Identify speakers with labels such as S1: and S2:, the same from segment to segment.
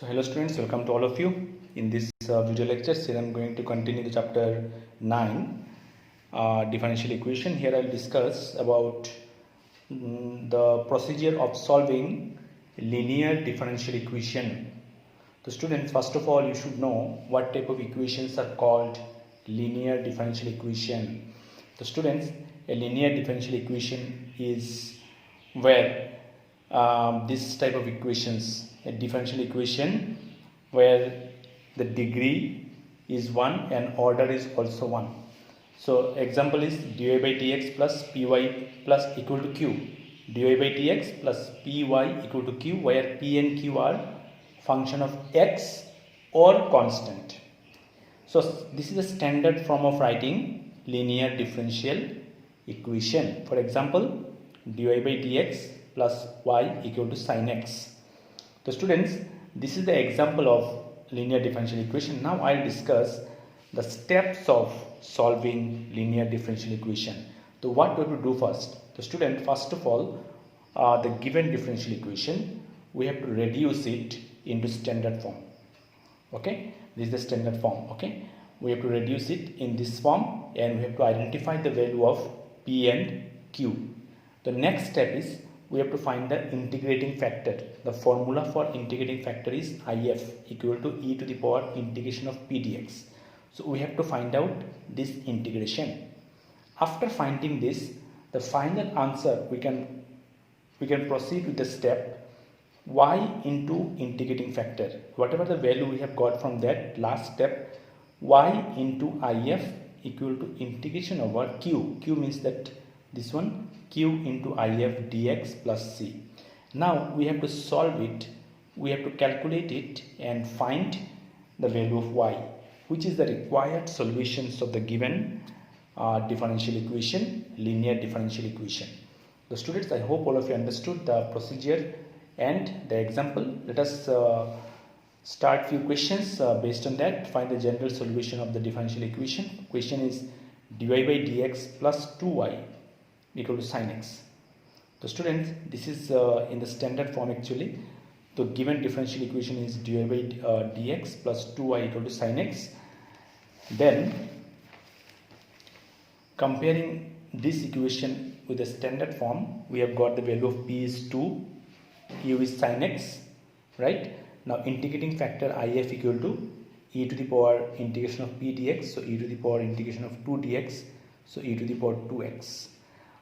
S1: So hello students, welcome to all of you. In this video lecture, here I am going to continue the chapter 9, differential equation. Here I will discuss about the procedure of solving linear differential equation. So students, first of all, you should know what type of equations are called linear differential equation. So students, a linear differential equation is where this type of equations, a differential equation where the degree is 1 and order is also 1. So example is dy by dx plus py plus equal to q. dy by dx plus py equal to q, where p and q are function of x or constant. So this is a standard form of writing linear differential equation. For example, dy by dx plus y equal to sin x. So students, this is the example of linear differential equation. Now I will discuss the steps of solving linear differential equation. So what we have to do first? The student, first of all, the given differential equation, we have to reduce it into standard form. Okay, this is the standard form. Okay, we have to reduce it in this form and we have to identify the value of p and q. The next step is we have to find the integrating factor. The formula for integrating factor is if equal to e to the power integration of p dx. So we have to find out this integration. After finding this, the final answer, we can proceed with the step y into integrating factor. Whatever the value we have got from that last step, y into if equal to integration over q. Q means that this one, q into if dx plus c. Now we have to solve it, we have to calculate it and find the value of y, which is the required solutions of the given differential equation, linear differential equation. The students, I hope all of you understood the procedure and the example. Let us start few questions based on that. Find the general solution of the differential equation. Question is dy by dx plus 2y equal to sin x. So students, this is in the standard form actually. The given differential equation is dy by dx plus 2y equal to sin x. Then comparing this equation with the standard form, we have got the value of p is 2, u is sin x, right? Now integrating factor if equal to e to the power integration of p dx, so e to the power integration of 2 dx, so e to the power 2x.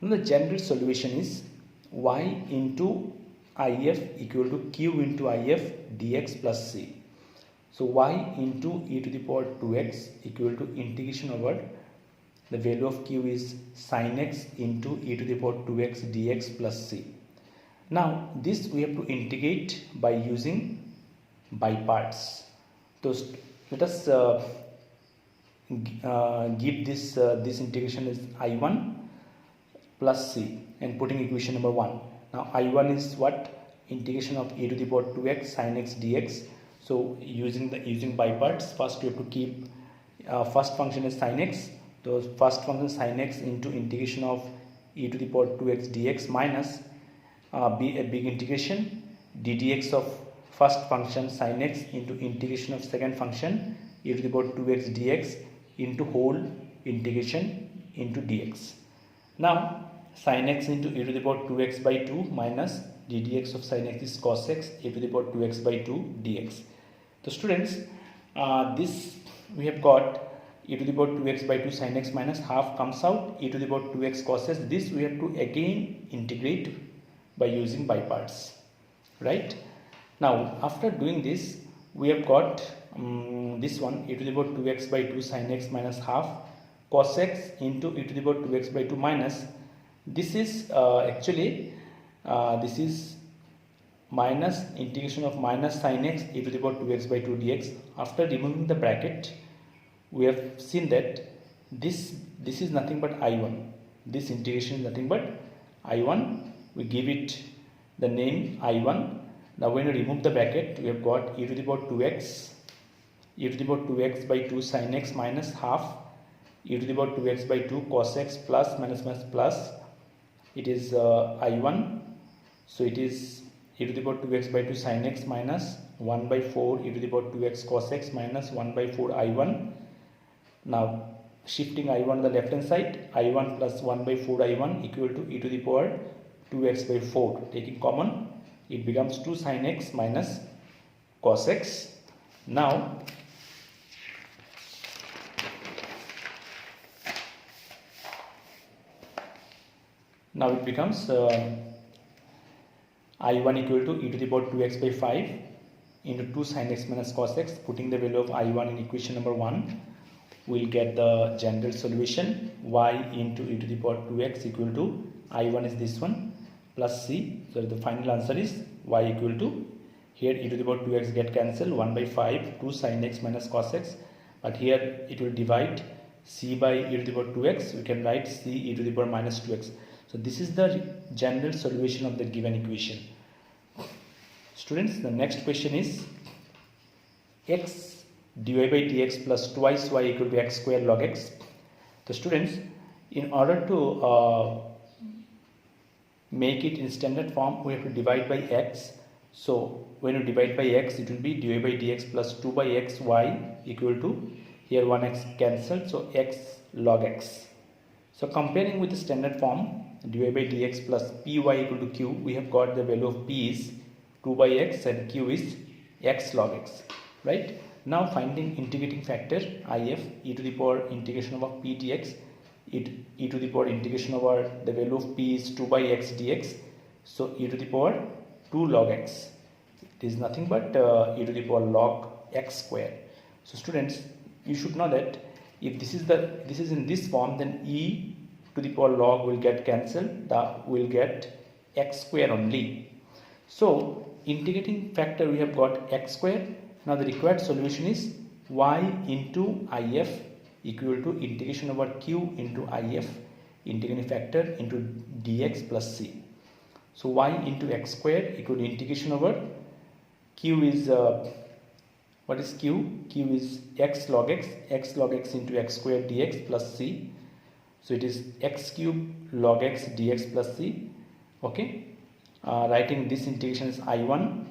S1: Now the general solution is y into if equal to q into if dx plus c. So y into e to the power 2x equal to integration over the value of q is sin x into e to the power 2x dx plus c. Now this we have to integrate by using by parts. So let us give this integration is I1 plus c and putting equation number 1. Now I1 is what? Integration of e to the power 2x sin x dx. So using by parts, first we have to keep first function is sin x. So first function sin x into integration of e to the power 2x dx minus a big integration ddx of first function sin x into integration of second function e to the power 2x dx into whole integration into dx. Now sin x into e to the power 2x by 2 minus ddx of sin x is cos x e to the power 2x by 2 dx. So students, this we have got e to the power 2x by 2 sin x minus half comes out e to the power 2x cos x. This we have to again integrate by using by parts, right? Now after doing this, we have got this one e to the power 2x by 2 sin x minus half cos x into e to the power 2x by 2 minus, this is actually this is minus integration of minus sin x e to the power 2x by 2 dx. After removing the bracket, we have seen that this is nothing but I1. This integration is nothing but I1. We give it the name I1. Now when we remove the bracket, we have got e to the power 2x by 2 sin x minus half e to the power 2x by 2 cos x plus minus minus plus. It is I1. So it is e to the power 2x by 2 sin x minus 1 by 4 e to the power 2x cos x minus 1 by 4 I1. Now shifting I1 to the left hand side, I1 plus 1 by 4 I1 equal to e to the power 2x by 4. Taking common, it becomes 2 sin x minus cos x. Now it becomes I1 equal to e to the power 2x by 5 into 2 sin x minus cos x. Putting the value of I1 in equation number 1, we'll get the general solution y into e to the power 2x equal to I1 is this one plus c. So the final answer is y equal to, here e to the power 2x get cancelled, 1 by 5 2 sin x minus cos x, but here it will divide c by e to the power 2x. We can write c e to the power minus 2x. So this is the general solution of the given equation. Students, the next question is x dy by dx plus twice y equal to x square log x. So students, in order to make it in standard form, we have to divide by x. So when you divide by x, it will be dy by dx plus 2 by x y equal to, here 1x cancelled, so x log x. So comparing with the standard form, dy by dx plus py equal to q, we have got the value of p is 2 by x and q is x log x, right? Now finding integrating factor if e to the power integration over p dx, e to the power integration over the value of p is 2 by x dx, so e to the power 2 log x, it is nothing but e to the power log x square. So students, you should know that if this is in this form, then e to the power log will get cancelled, will get x square only. So integrating factor, we have got x square. Now the required solution is y into if equal to integration over q into if, integrating factor into dx plus c. So y into x square equal to integration over q is what is q? Q is x log x into x square dx plus c. So it is x cube log x dx plus c. Okay, writing this integration is I1.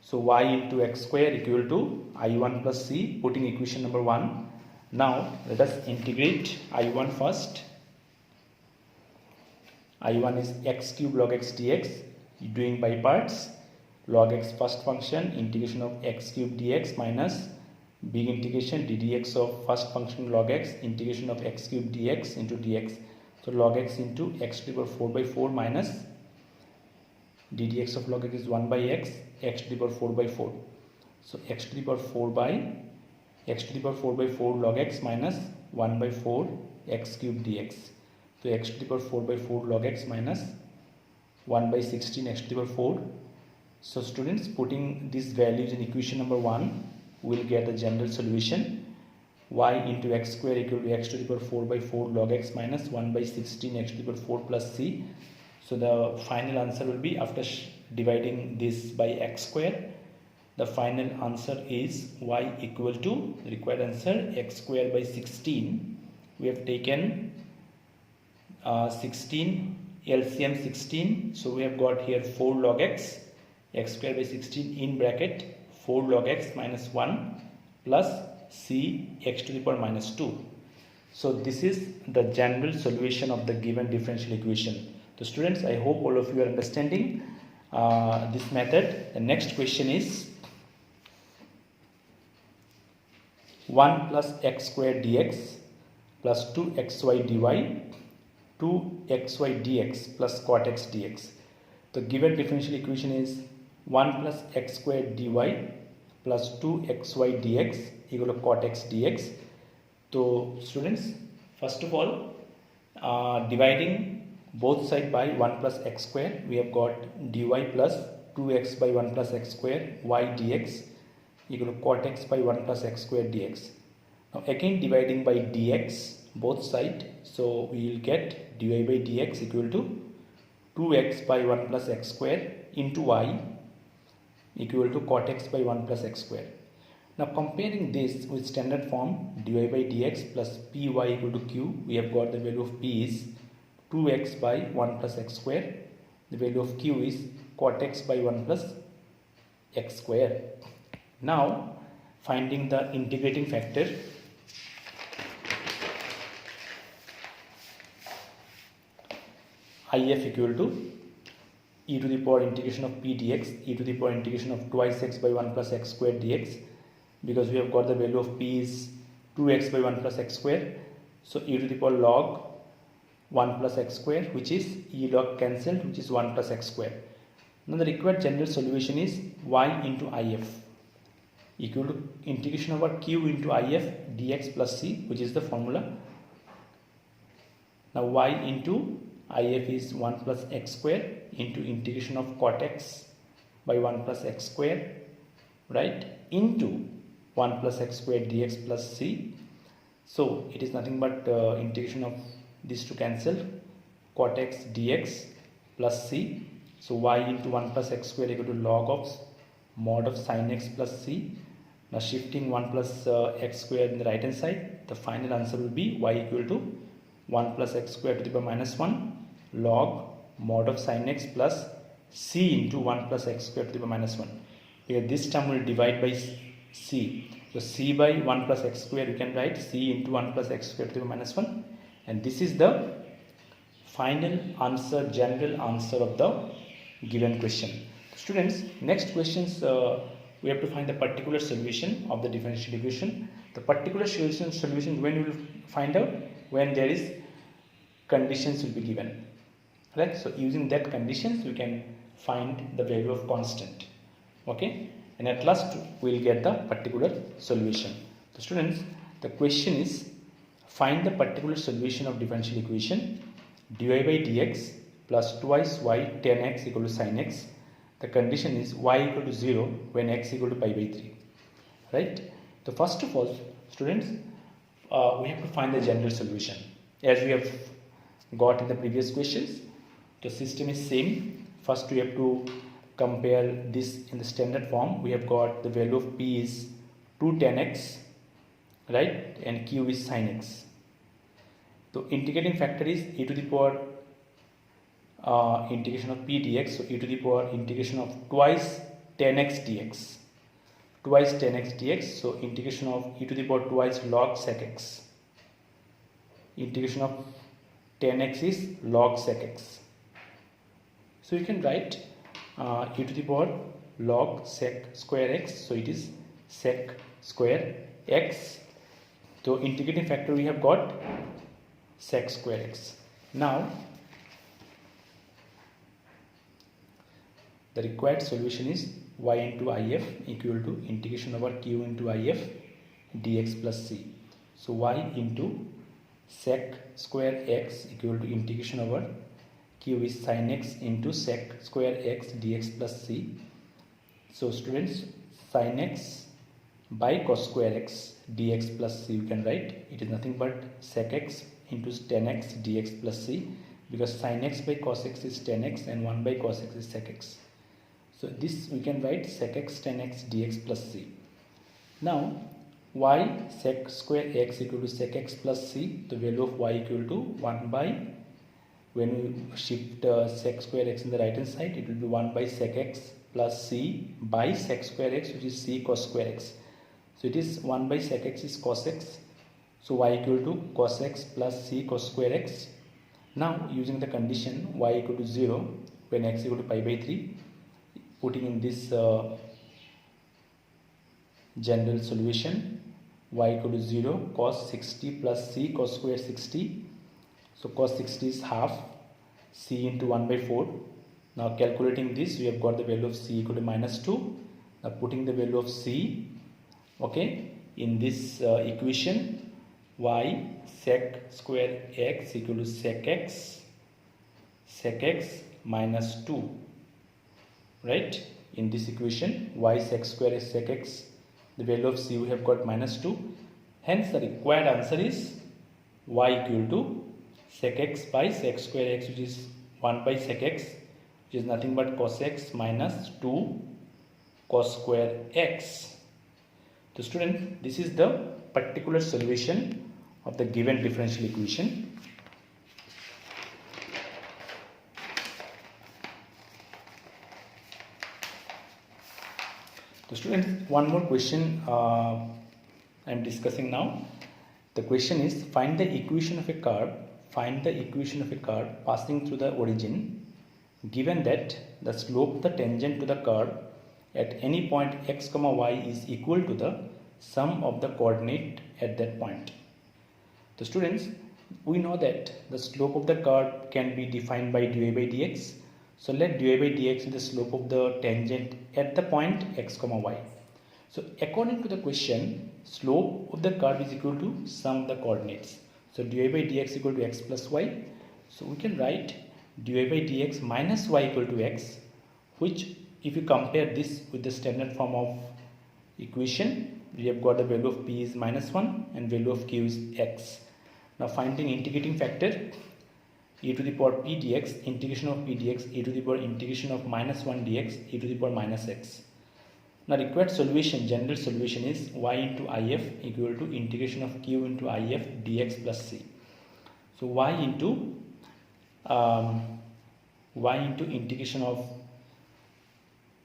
S1: So y into x square equal to I1 plus c, putting equation number 1. Now let us integrate I1 first. I1 is x cube log x dx, doing by parts. Log x first function, integration of x cube dx minus big integration ddx of first function log x, integration of x cube dx into dx. So log x into x to the power 4 by 4 minus ddx of log x is 1 by x to the power 4 by 4. So x to the power 4 by 4 log x minus 1 by 4 x cube dx. So x to the power 4 by 4 log x minus 1 by 16 x to the power 4. So students, putting these values in equation number 1, we will get the general solution. Y into x square equal to x to the power 4 by 4 log x minus 1 by 16 x to the power 4 plus c. So the final answer will be, after dividing this by x square, the final answer is y equal to, the required answer, x square by 16. We have taken 16, LCM 16. So we have got here 4 log x square by 16 in bracket 4 log x minus 1 plus c x to the power minus 2. So this is the general solution of the given differential equation. So students, I hope all of you are understanding this method. The next question is 1 plus x square dx plus 2xy dy 2xy dx plus cot x dx. The given differential equation is 1 plus x square dy plus 2xy dx equal to cot x dx. So students, first of all, dividing both sides by 1 plus x square, we have got dy plus 2x by 1 plus x square y dx equal to cot x by 1 plus x square dx. Now again dividing by dx both sides, so we will get dy by dx equal to 2x by 1 plus x square into y equal to cot x by 1 plus x square. Now comparing this with standard form, dy by dx plus py equal to q, we have got the value of p is 2x by 1 plus x square, the value of q is cot x by 1 plus x square. Now finding the integrating factor. IF equal to e to the power integration of p dx, e to the power integration of twice x by 1 plus x square dx, because we have got the value of p is 2x by 1 plus x square. So e to the power log 1 plus x square, which is e log cancelled, which is 1 plus x square. Now the required general solution is y into if equal to integration over q into if dx plus c, which is the formula. Now y into if is 1 plus x square into integration of cot x by 1 plus x square, right, into 1 plus x square dx plus c. So it is nothing but integration of these two cancel, cot x dx plus c. So y into 1 plus x square equal to log of mod of sin x plus c. Now shifting 1 plus x square in the right hand side, the final answer will be y equal to 1 plus x square to the power minus 1 log mod of sin x plus c into 1 plus x square to the power minus 1. Here this term will divide by c. So c by 1 plus x square, you can write c into 1 plus x square to the power minus 1. And this is the final answer, general answer of the given question. Students, next questions we have to find the particular solution of the differential equation. The particular solution when we will find out, when there is conditions will be given, right? So using that conditions we can find the value of constant, okay, and at last we will get the particular solution. So students, the question is find the particular solution of differential equation dy by dx plus twice y tan x equal to sin x. The condition is y equal to 0 when x equal to pi by 3, right? So first of all, students, we have to find the general solution. As we have got in the previous questions, the system is same. First we have to compare this in the standard form. We have got the value of p is 2 tan x, right, and q is sin x. So integrating factor is e to the power integration of p dx, so e to the power integration of twice tan x dx, twice tan x dx, so integration of e to the power twice log sec x, integration of tan x is log sec x. So you can write e to the power log sec square x, so it is sec square x. So integrating factor we have got sec square x. Now the required solution is y into if equal to integration over q into if dx plus c. So y into sec square x equal to integration over q is sin x into sec square x dx plus c. So students, sin x by cos square x dx plus c you can write. It is nothing but sec x into tan x dx plus c, because sin x by cos x is tan x and 1 by cos x is sec x. So this we can write sec x tan x dx plus c. Now y sec square x equal to sec x plus c, the value of y equal to 1 by, when we shift sec square x in the right hand side, it will be 1 by sec x plus c by sec square x, which is c cos square x. So it is 1 by sec x is cos x, so y equal to cos x plus c cos square x. Now using the condition y equal to 0 when x equal to pi by 3, putting in this general solution, y equal to 0 cos 60 plus c cos square 60. So cos 60 is half, c into 1 by 4. Now calculating this, we have got the value of c equal to minus 2. Now putting the value of c, okay, in this equation, y sec square x equal to sec x minus 2, right? In this equation, y sec square is sec x, the value of c we have got minus 2. Hence the required answer is y equal to sec x by sec square x, which is 1 by sec x, which is nothing but cos x minus 2 cos square x. So student, this is the particular solution of the given differential equation. So students, one more question I am discussing now. The question is, find the equation of a curve passing through the origin, given that the slope of the tangent to the curve at any point x, y is equal to the sum of the coordinate at that point. So students, we know that the slope of the curve can be defined by dy by dx. So let dy by dx be the slope of the tangent at the point x, y. So according to the question, slope of the curve is equal to sum of the coordinates. So dy by dx equal to x plus y. So we can write dy by dx minus y equal to x, which if you compare this with the standard form of equation, we have got the value of p is minus 1 and value of q is x. Now finding integrating factor, e to the power p dx, integration of p dx, e to the power integration of minus 1 dx, e to the power minus x. Now required solution, general solution is y into if equal to integration of q into if dx plus c. So y into integration of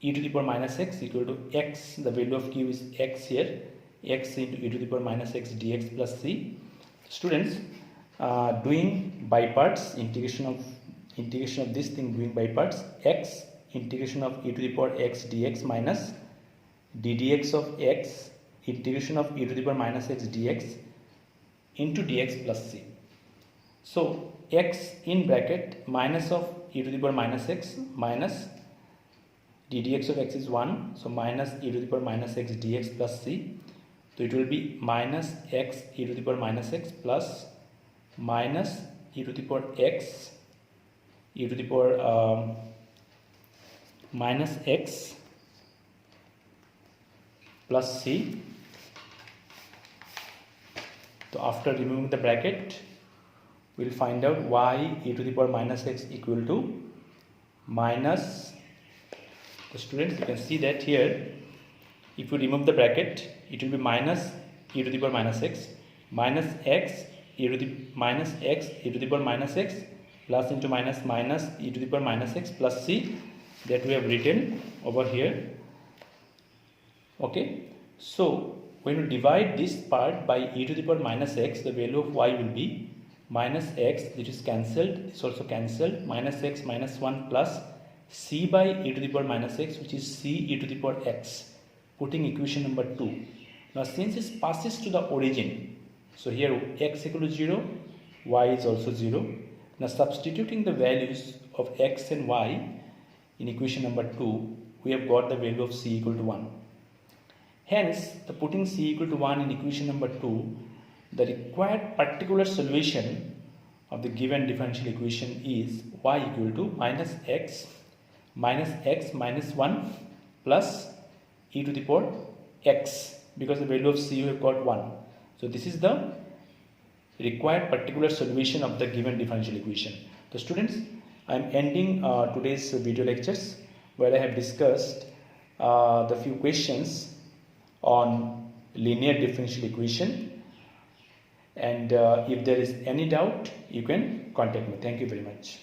S1: e to the power minus x equal to x, the value of q is x here, x into e to the power minus x dx plus c. Students, doing by parts, integration of this thing doing by parts, x integration of e to the power x dx minus ddx of x integration of e to the power minus x dx into dx plus c. So x in bracket minus of e to the power minus x minus ddx of x is 1, so minus e to the power minus x dx plus c. So it will be minus x e to the power minus x plus minus e to the power x e to the power minus x plus c. So after removing the bracket, we will find out y e to the power minus x equal to minus. So students, you can see that here, if you remove the bracket, it will be minus e to the power minus x e to the minus x e to the power minus x plus into minus e to the power minus x plus c, that we have written over here. Okay, so when you divide this part by e to the power minus x, the value of y will be minus x, which is cancelled, it's also cancelled, minus x minus 1 plus c by e to the power minus x, which is c e to the power x, putting equation number 2. Now since it passes to the origin, so here x equal to 0, y is also 0. Now substituting the values of x and y in equation number 2, we have got the value of c equal to 1. Hence, the putting c equal to 1 in equation number 2, the required particular solution of the given differential equation is y equal to minus x minus 1 plus e to the power x, because the value of c you have got 1. So this is the required particular solution of the given differential equation. So students, I am ending today's video lectures, where I have discussed the few questions on linear differential equation, and if there is any doubt, you can contact me. Thank you very much.